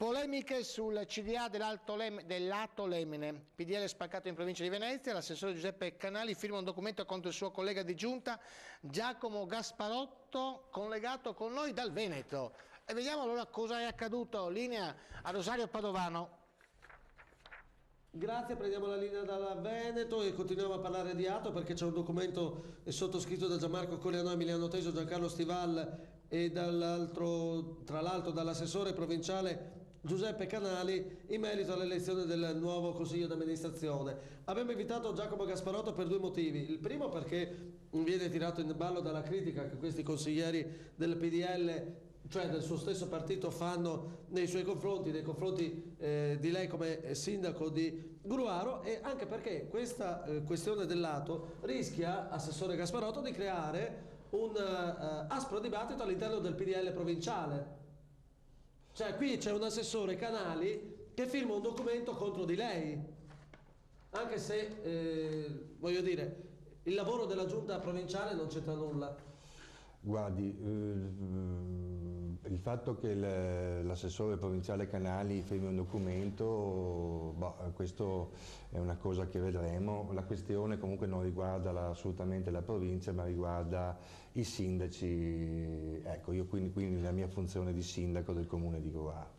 Polemiche sul CDA dell'Alto Lemine. PDL spaccato in provincia di Venezia. L'assessore Giuseppe Canali firma un documento contro il suo collega di giunta Giacomo Gasparotto, collegato con noi dal Veneto. E vediamo allora cosa è accaduto. Linea a Rosario Padovano. Grazie, prendiamo la linea dal Veneto e continuiamo a parlare di atto perché c'è un documento sottoscritto da Gianmarco Coliano, Emiliano Teso, Giancarlo Stival e tra l'altro dall'assessore provinciale Giuseppe Canali in merito all'elezione del nuovo consiglio d'amministrazione. Abbiamo invitato Giacomo Gasparotto per due motivi. Il primo perché viene tirato in ballo dalla critica che questi consiglieri del PDL, cioè del suo stesso partito, fanno nei suoi confronti, nei confronti di lei come sindaco di Gruaro, e anche perché questa questione del lato rischia, assessore Gasparotto, di creare un aspro dibattito all'interno del PDL provinciale. Cioè qui c'è un assessore Canali che firma un documento contro di lei, anche se voglio dire, il lavoro della giunta provinciale non c'entra nulla. Guardi, il fatto che l'assessore provinciale Canali firmi un documento, questo è una cosa che vedremo. La questione comunque non riguarda assolutamente la provincia, ma riguarda i sindaci. Ecco, io quindi la mia funzione di sindaco del comune di Gruaro.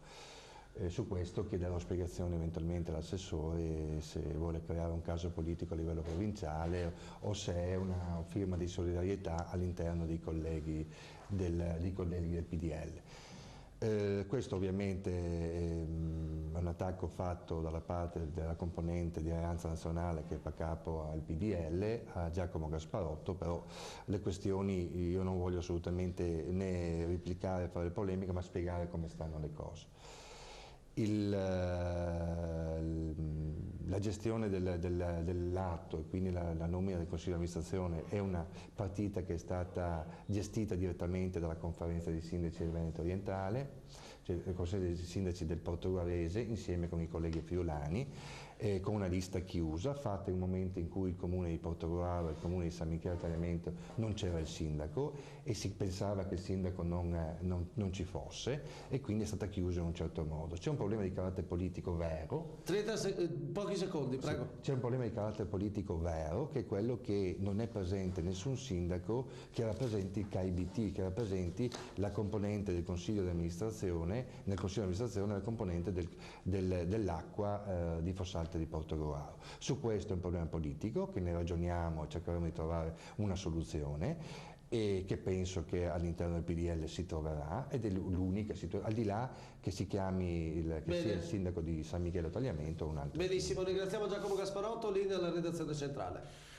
Su questo chiederò spiegazioni eventualmente all'assessore se vuole creare un caso politico a livello provinciale o se è una firma di solidarietà all'interno dei colleghi del PDL. Questo ovviamente è un attacco fatto dalla parte della componente di Alleanza Nazionale che fa capo al PDL, a Giacomo Gasparotto, però le questioni io non voglio assolutamente né replicare, fare polemica, ma spiegare come stanno le cose. La gestione dell'atto e quindi la nomina del Consiglio di amministrazione è una partita che è stata gestita direttamente dalla conferenza dei sindaci del Veneto orientale, cioè il Consiglio dei sindaci del Portogruarese insieme con i colleghi friulani, con una lista chiusa fatta in un momento in cui il comune di Portogruaro e il comune di San Michele Tagliamento non c'era il sindaco e si pensava che il sindaco non ci fosse, e quindi è stata chiusa in un certo modo. C'è un problema di carattere politico vero. Pochi secondi, prego. C'è un problema di carattere politico vero, che è quello che non è presente nessun sindaco che rappresenti il KIBT, che rappresenti la componente del Consiglio di amministrazione, nel Consiglio di amministrazione la componente dell'acqua di Fossalta di Portogruaro. Su questo è un problema politico che ne ragioniamo e cercheremo di trovare una soluzione, e che penso che all'interno del PDL si troverà, ed è l'unica situazione, al di là che si chiami sia il sindaco di San Michele Tagliamento o un altro. Benissimo, ringraziamo Giacomo Gasparotto, linea alla redazione centrale.